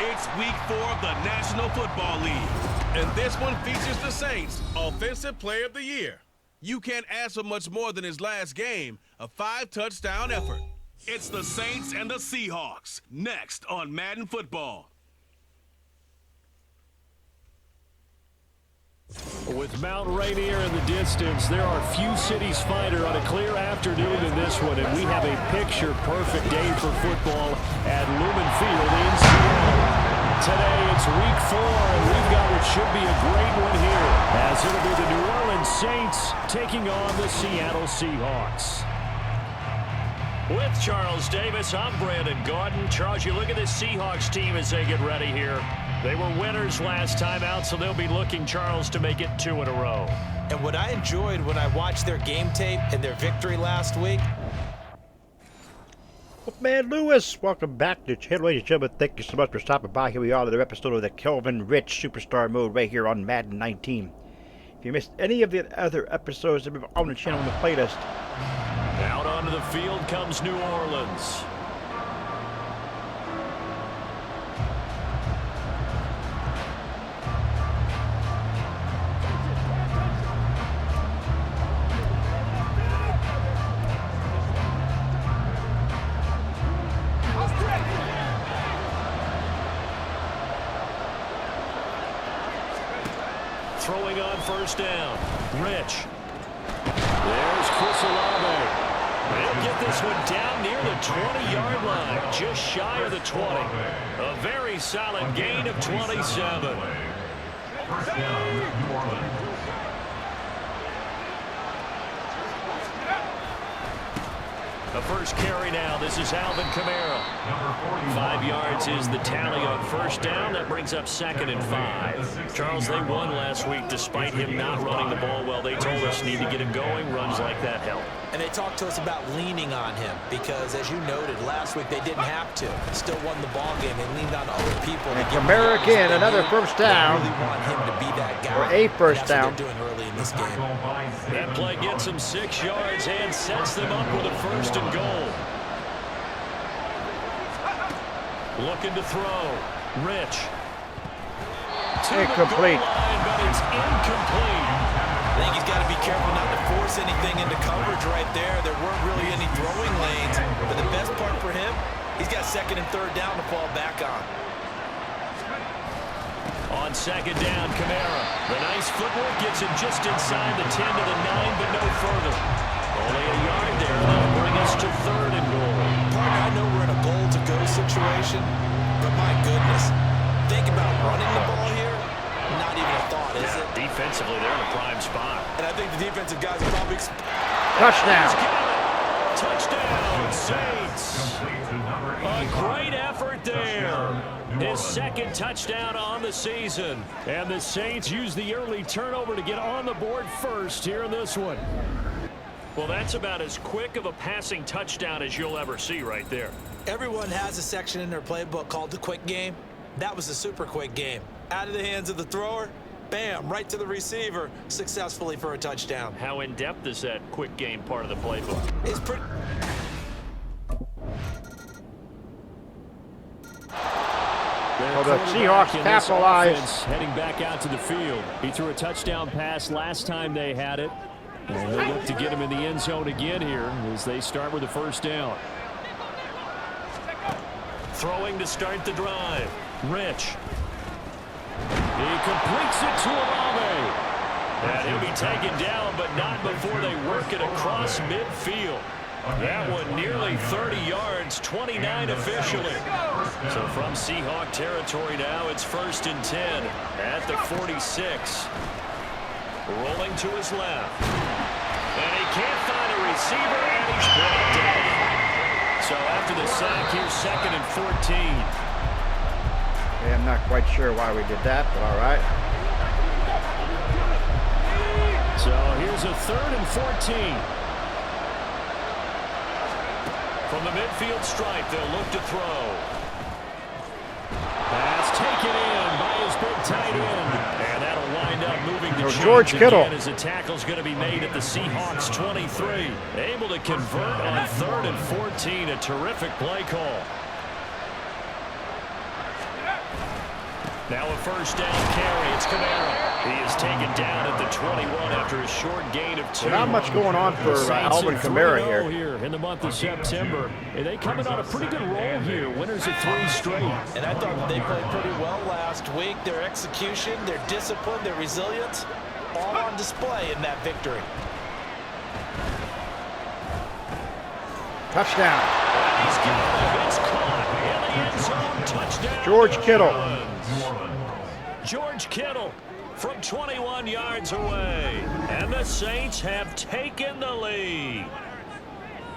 It's week 4 of the National Football League, and this one features the Saints' Offensive Player of the Year. You can't ask for much more than his last game, a 5-touchdown effort. It's the Saints and the Seahawks, next on Madden Football. With Mount Rainier in the distance, there are few cities finer on a clear afternoon than this one, and we have a picture-perfect day for football at Lumen Field in Seattle. Today, it's week 4, and we've got what should be a great one here, as it'll be the New Orleans Saints taking on the Seattle Seahawks. With Charles Davis, I'm Brandon Gaudin. Charles, you look at this Seahawks team as they get ready here. They were winners last time out, so they'll be looking, Charles, to make it 2 in a row. And what I enjoyed when I watched their game tape and their victory last week. Man Lewis, welcome back to the channel, ladies and gentlemen. Thank you so much for stopping by. Here we are, another episode of the Kelvin Rich Superstar Mode right here on Madden 19. If you missed any of the other episodes that we've on the channel in the playlist. Out onto the field comes New Orleans. Throwing on first down. Rich. There's Chris Olave. They'll get this one down near the 20-yard line, just shy of the 20. A very solid gain of 27. First down, New Orleans. The first carry now. This is Alvin Kamara. 5 yards is the tally on first down. That brings up 2nd and 5. Charles, they won last week despite him not running the ball well. They told us need to get him going. Runs like that help. And they talked to us about leaning on him because, as you noted, last week they didn't have to. Still won the ball game. They leaned on other people. And Kamara again, another first down. They really want him to be that guy. Or a first down. That's what they're doing early in this game. That play gets them 6 yards and sets them up with a 1st and goal. Looking to throw. Rich. Incomplete. But it's incomplete. I think he's got to be careful not to force anything into coverage right there. There weren't really any throwing lanes. But the best part for him, he's got 2nd and 3rd down to fall back on. On 2nd down, Kamara. The nice footwork gets him just inside the 10 to the 9, but no further. Only a yard there. That'll bring us to 3rd and goal. Partner, I know we're in a goal-to-go situation, but my goodness, think about running the ball here. Not even a thought, is it? Defensively, they're in a prime spot. And I think the defensive guys are probably... Touchdown. Touchdown, Saints. A great effort there. His 2nd touchdown on the season. And the Saints use the early turnover to get on the board first here in this one. Well, that's about as quick of a passing touchdown as you'll ever see right there. Everyone has a section in their playbook called the quick game. That was a super quick game. Out of the hands of the thrower, bam, right to the receiver, successfully for a touchdown. How in-depth is that quick game part of the playbook? It's pretty... Well, the Seahawks capitalized. Heading back out to the field. He threw a touchdown pass last time they had it. And they'll look to get him in the end zone again here as they start with the 1st down. Throwing to start the drive. Rich. He completes it to Olave. And he'll be taken down, but not before they work it across midfield. That one nearly 30 yards, 29 officially. So from Seahawk territory now, it's 1st and 10 at the 46. Rolling to his left. And he can't find a receiver, and he's brought down. So after the sack, here's 2nd and 14. Okay, I'm not quite sure why we did that, but all right. So here's a 3rd and 14. From the midfield stripe, they'll look to throw. Pass taken in by his big tight end. And that'll wind up moving the chains George Kittle. again as the tackle's going to be made at the Seahawks 23. Able to convert on 3rd and 14. A terrific play call. Now a first down carry. It's Kamara. He is taken down at the 21 after a short gain of 2. Not much going on for Alvin Kamara here in the month of September. And they coming on a pretty good roll here. Winners of 3 straight. And I thought that they played pretty well last week. Their execution, their discipline, their resilience, all on display in that victory. Touchdown. He's it's caught in the end zone. Touchdown. George Kittle. George Kittle from 21 yards away. And the Saints have taken the lead.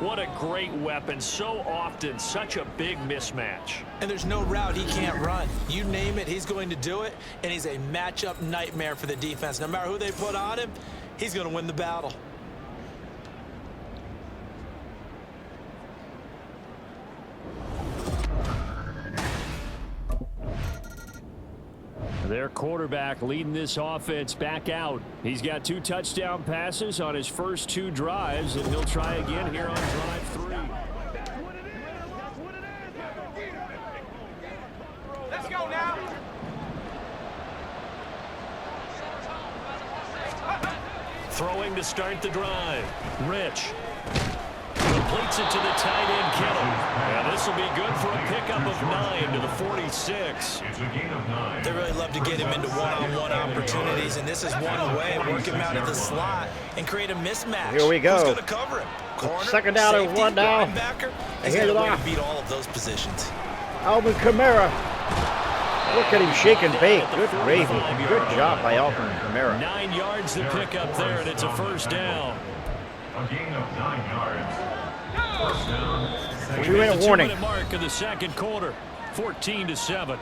What a great weapon. So often, such a big mismatch. And there's no route he can't run. You name it, he's going to do it. And he's a matchup nightmare for the defense. No matter who they put on him, he's going to win the battle. Their quarterback leading this offense back out. He's got 2 touchdown passes on his first 2 drives, and he'll try again here on drive 3. Let's go now. Throwing to start the drive. Rich completes it to the tight end, Kittle. And this will be good for a pickup of 9 to the 46. It's a gain of 9. They really love to get him into one-on-one opportunities, and this is one way. Work him out of the slot and create a mismatch. Here we go. Who's going to cover him? Corner, Second down and safety, 1 now. linebacker. They He's hand got it a way off. to beat all of those positions. Alvin Kamara. Look at him shake and bake. Good gravy. Good job by Alvin Kamara. 9 yards to pick up there, and it's a first down. A gain of 9 yards. First down. We 2-minute hit the warning. 2-minute mark of the second quarter. 14-7.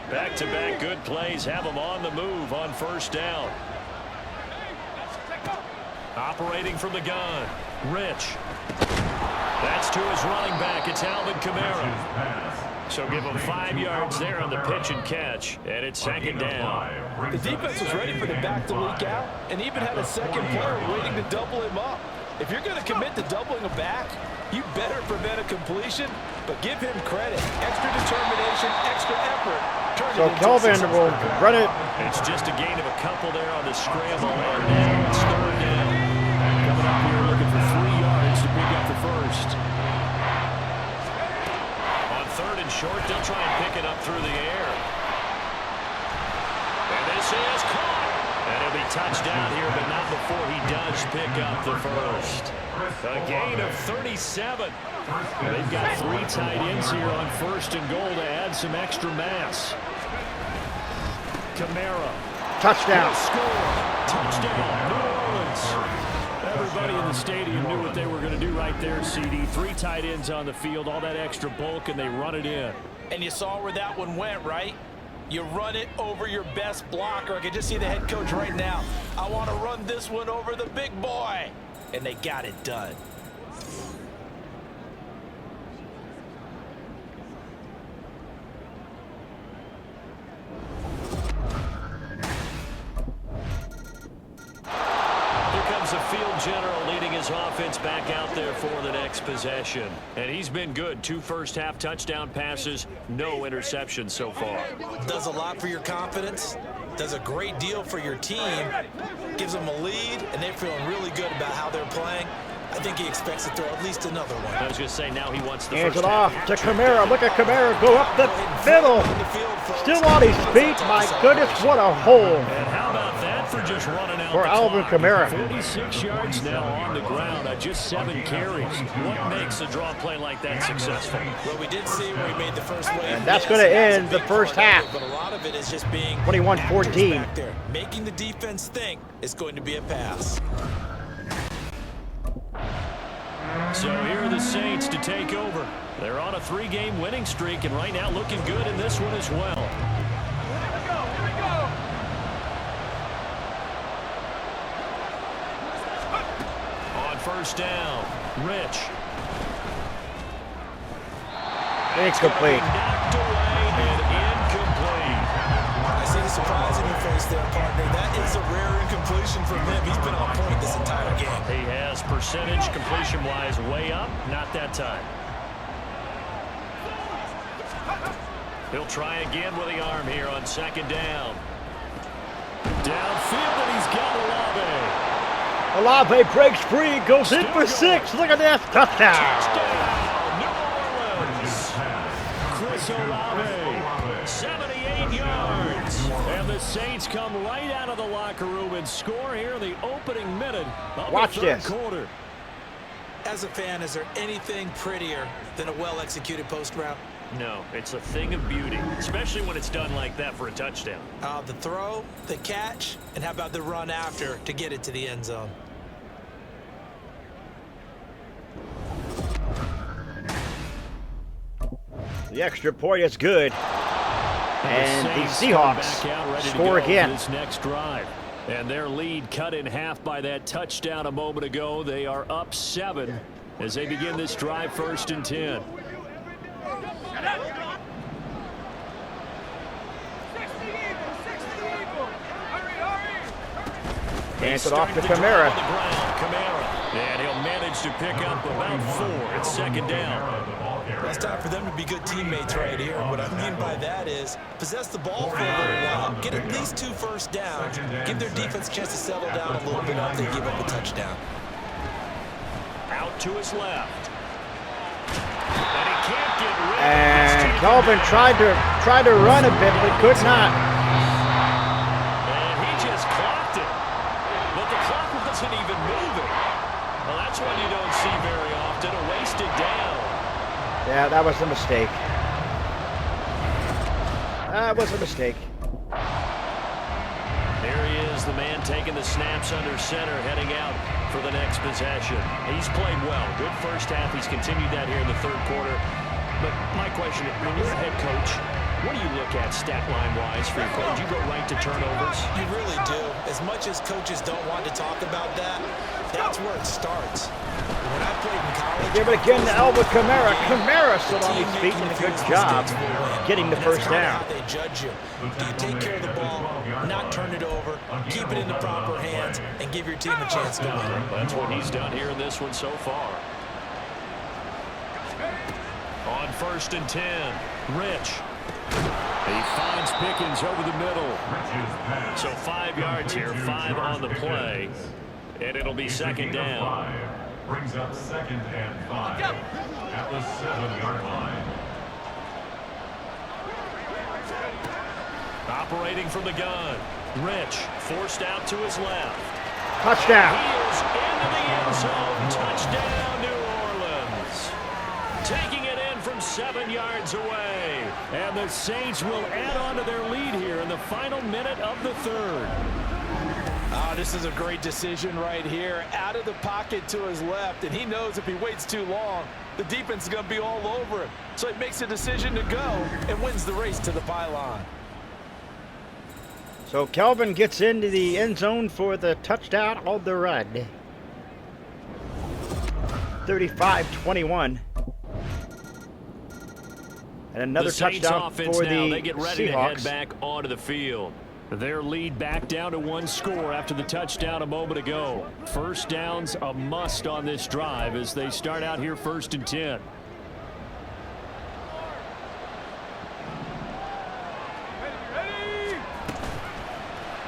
Back-to-back good plays have them on the move on first down. Operating from the gun. Rich. That's to his running back. It's Alvin Kamara. So give him 5 yards there on the pitch and catch. And it's second down. The defense was ready for the back to leak out and even had a second player waiting to double him up. If you're going to commit to doubling a back, you better prevent a completion, but give him credit. Extra determination, extra effort. So Kelvin will run it. It's just a gain of a couple there on the scramble. And now it's third down. Coming up here looking for 3 yards to pick up the first. On third and short, they'll try and pick it up through the air. And this is caught. And it'll be touchdown here, but not before he does pick up the first. A gain of 37. They've got 3 tight ends here on first and goal to add some extra mass. Kamara. Touchdown. Score. Touchdown, New Orleans. Everybody in the stadium knew what they were going to do right there, CD. 3 tight ends on the field, all that extra bulk, and they run it in. And you saw where that one went, right? You run it over your best blocker. I can just see the head coach right now. I want to run this one over the big boy. And they got it done. The field general leading his offense back out there for the next possession. And he's been good. 2 first-half touchdown passes, no interceptions so far. Does a lot for your confidence. Does a great deal for your team. Gives them a lead, and they're feeling really good about how they're playing. I think he expects to throw at least another one. I was going to say, now he wants the Hands first it off half. to Kamara. Look at Kamara go up the middle. Still on his feet. My goodness, what a hole And how about that for just running out for the Alvin clock? Kamara. 46 yards now on the ground at just 7 carries. What makes a draw play like that successful? Well, we did see where he made the first wave. And that's going to end the first half. But a lot of it is just being 21-14. back there. Making the defense think it's going to be a pass. So here are the Saints to take over. They're on a 3-game winning streak, and right now looking good in this one as well. On first down, Rich. Incomplete. Knocked away and incomplete. I see the surprise in your face there, partner. That is a rare incompletion from him. He's been on point this entire game. He has percentage completion-wise way up. Not that time. He'll try again with the arm here on second down. Downfield, and he's got Olave. Olave breaks free, goes in for 6. Look at that. Touchdown. New Orleans. Chris Olave, 78 yards. And the Saints come right out of the locker room and score here in the opening minute of Watch the third this. quarter. As a fan, is there anything prettier than a well-executed post route? No, it's a thing of beauty, especially when it's done like that for a touchdown. The throw, the catch, and how about the run after to get it to the end zone? The extra point is good. And the Seahawks score again. This next drive. And their lead cut in half by that touchdown a moment ago. They are up 7 as they begin this drive, 1st and 10. Hands it off to Kamara. And he'll manage to pick up about 4 at second down. It's time for them to be good teammates right here. What I mean by that is possess the ball for a little while, get at least 2 first downs, give their defense a chance to settle down a little bit after they give up a touchdown. Out to his left. And he can't get rid of it. And Kelvin tried to run a bit, but could not. And he just clocked it. But the clock wasn't even moving. Well, that's one you don't see very often, a wasted down. Yeah, that was a mistake. That was a mistake. There he is, the man taking the snaps under center, heading out for the next possession. He's played well. Good first half. He's continued that here in the third quarter. But my question, when you're a head coach, what do you look at stat line-wise for your play? Do you go right to turnovers? You really do. As much as coaches don't want to talk about that, that's where it starts. When I played in college, Give it again to Alvin Kamara. Kamara still on his feet and a good job getting the first down. How they judge you. Do you take care of the ball, not turn it over, keep it in the proper hands, and give your team a chance to win? That's what he's done here in this one so far. On 1st and 10, Rich. He finds Pickens over the middle. So 5 yards here, 5 on the play. And it'll be second down. Brings up 2nd and 5 at the 7-yard line. Operating from the gun. Rich forced out to his left. Touchdown. He is into the end zone. Touchdown, New Orleans. Taking it in from 7 yards away. And the Saints will add on to their lead here in the final minute of the third. This is a great decision right here. Out of the pocket to his left, and he knows if he waits too long, the defense is going to be all over him. So he makes a decision to go and wins the race to the pylon. So Kelvin gets into the end zone for the touchdown on the run. 35-21. And another touchdown for the they get ready to head Seahawks. back onto the field. Their lead back down to 1 score after the touchdown a moment ago. First downs a must on this drive as they start out here 1st and 10.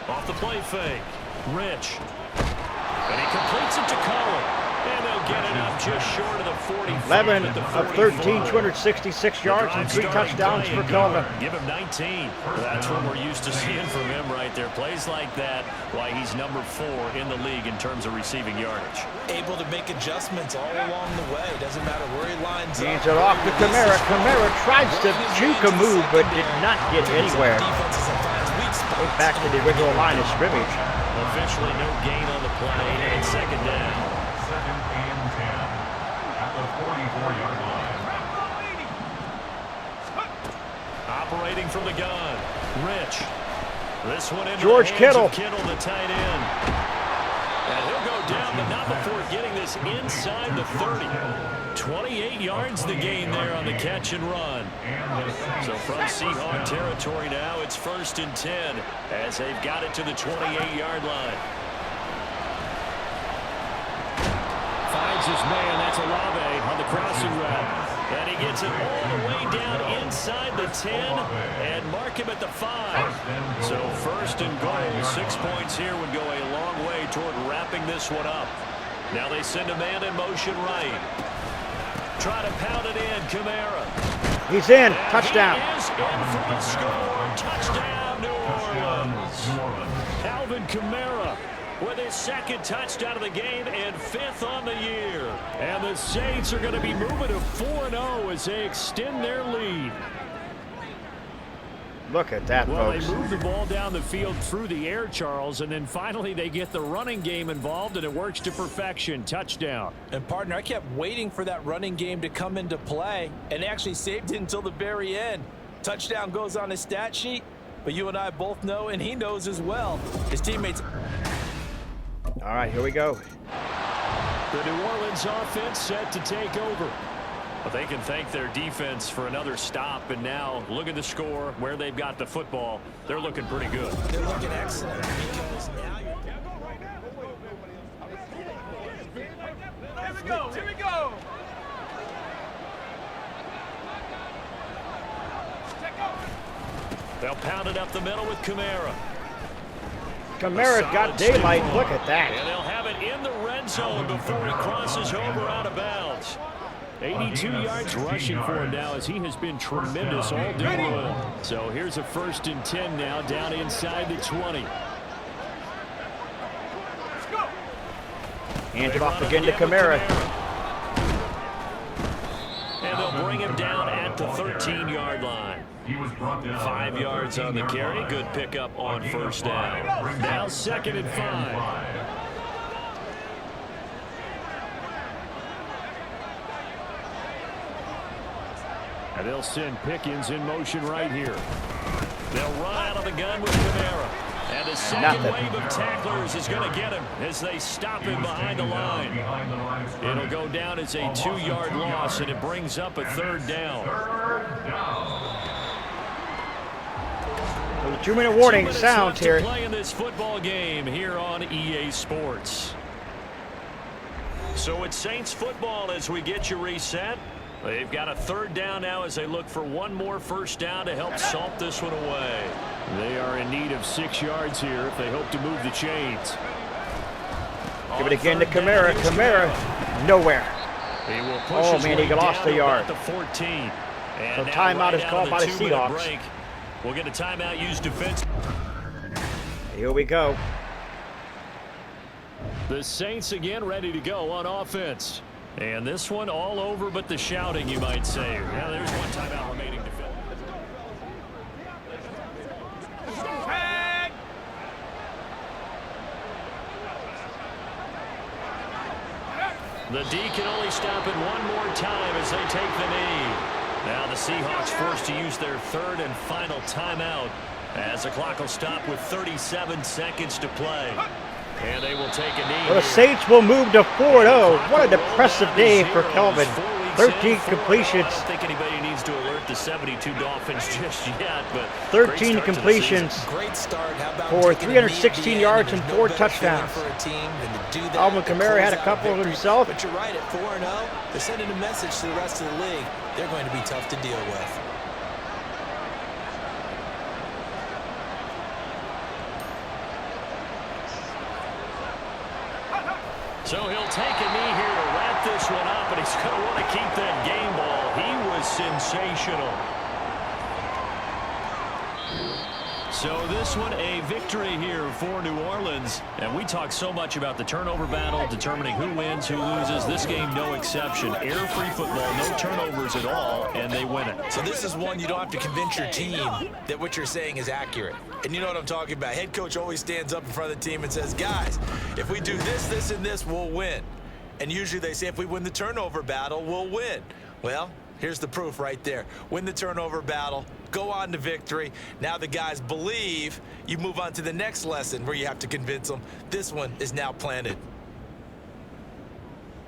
Off the play fake. Rich. And he completes it to Cullen. And they'll get it up just short of the 45. 11 at the of 13, 44. 266 yards and 3 touchdowns for Kelvin. Give him 19. That's what we're used to seeing from him right there. Plays like that, why he's number 4 in the league in terms of receiving yardage. Able to make adjustments all along the way. Doesn't matter where he lines up. Hands it off to Kamara. Kamara tries to juke a move, but did not get anywhere. Goes back to the original line of scrimmage. Officially no gain on the play, and it's second down. 2nd and 10 at the 44-yard line. Operating from the gun, Rich. This one into George the hands Kittle. of Kittle, the tight end. And he'll go down, but not before getting this inside the 30. 28 yards the gain there on the catch and run. So from Seahawk territory now, it's 1st and 10 as they've got it to the 28-yard line. Finds his man, that's Olave on the crossing route. And he gets it all the way down inside the 10 and mark him at the 5. So first and goal, 6 points here would go a long way toward wrapping this one up. Now they send a man in motion right. Try to pound it in, Kamara. He's in. And Touchdown. He is in for a score. Touchdown, New Orleans. Calvin Kamara with his second touchdown of the game and 5th on the year. And the Saints are going to be moving to 4-0 as they extend their lead. Look at that, Well, folks. they move the ball down the field through the air, Charles, and then finally they get the running game involved, and it works to perfection. Touchdown. And, partner, I kept waiting for that running game to come into play and actually saved it until the very end. Touchdown goes on his stat sheet, but you and I both know, and he knows as well, his teammates. All right, here we go. The New Orleans offense set to take over. But they can thank their defense for another stop, and now look at the score, where they've got the football. They're looking pretty good. They're looking excellent because now you're... Here we go. They'll pound it up the middle with Kamara. Kamara's got daylight. Look at that. And they'll have it in the red zone before he crosses over out of bounds. 82 yards rushing for him now as he has been tremendous all day long. So here's a 1st and 10 now down inside the 20. Hands it off again to Kamara. And they'll bring him down at the 13-yard line. 5 yards on the carry. Good pickup on 1st down. Now 2nd and 5. And they'll send Pickens in motion right here. They'll run out of the gun with Kamara. And the second wave of tacklers is going to get him as they stop him behind the line. It'll go down as a 2-yard loss, and it brings up a 3rd down. So the 2-minute warning sounds here. Playing this football game here on EA Sports. So it's Saints football as we get you reset. They've got a 3rd down now as they look for one more 1st down to help salt this one away. They are in need of 6 yards here if they hope to move the chains. Give it again to Kamara. Kamara, nowhere. He will push his man, way he lost down a yard. at the 14. And So now timeout right is out called of by the 2-minute Seahawks. break. We'll get a timeout used defense. Here we go. The Saints again ready to go on offense. And this one all over but the shouting, you might say. Now there's one timeout remaining to fill. The D can only stop it one more time as they take the knee. Now the Seahawks forced to use their 3rd and final timeout as the clock will stop with 37 seconds to play. And they will take a knee. Well, the Saints will move to 4-0. What a depressive day for Kelvin. 13 completions. I don't think anybody needs to alert the 72 Dolphins just yet, but 13 completions Great start. How about for taking a knee at the 316 end? yards There's and no 4 better touchdowns. feeling for a team than to do that Alvin to Kamara had a close out couple of victory. himself. But you're right, at 4-0, they're sending a message to the rest of the league. They're going to be tough to deal with. so he'll take a knee here to wrap this one up, and he's going to want to keep that game ball. He was sensational. So this one a victory here for New Orleans. And we talk so much about the turnover battle, determining who wins, who loses. This game, no exception. Air-free football, no turnovers at all, and they win it. So this is one you don't have to convince your team that what you're saying is accurate. And you know what I'm talking about. Head coach always stands up in front of the team and says, guys, if we do this, this, and this, we'll win. And usually they say if we win the turnover battle, we'll win. Well, here's the proof right there. Win the turnover battle, go on to victory. Now the guys believe. You move on to the next lesson where you have to convince them. This one is now planted.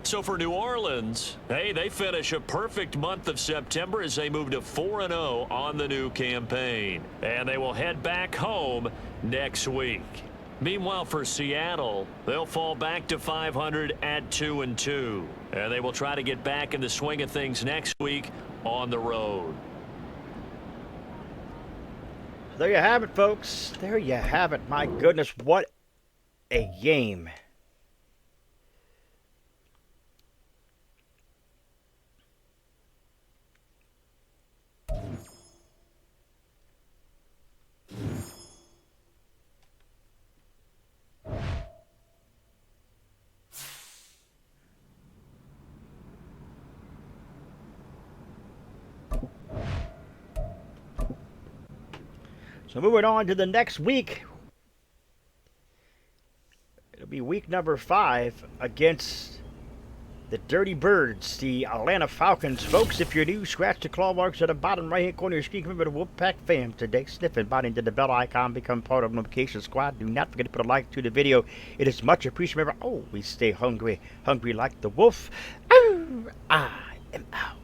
So for New Orleans, hey, they finish a perfect month of September as they move to 4-0 on the new campaign. And they will head back home next week. Meanwhile, for Seattle, they'll fall back to 500 at 2-2. And they will try to get back in the swing of things next week on the road. There you have it, folks. There you have it. My goodness, what a game. So moving on to the next week. It'll be week number 5 against the Dirty Birds, the Atlanta Falcons. Folks, if you're new, scratch the claw marks at the bottom right-hand corner of your screen. Remember the Wolfpack fam today. Sniff and bite into the bell icon. Become part of the notification squad. Do not forget to put a like to the video. It is much appreciated. Remember, always stay hungry. Hungry like the wolf. I am out.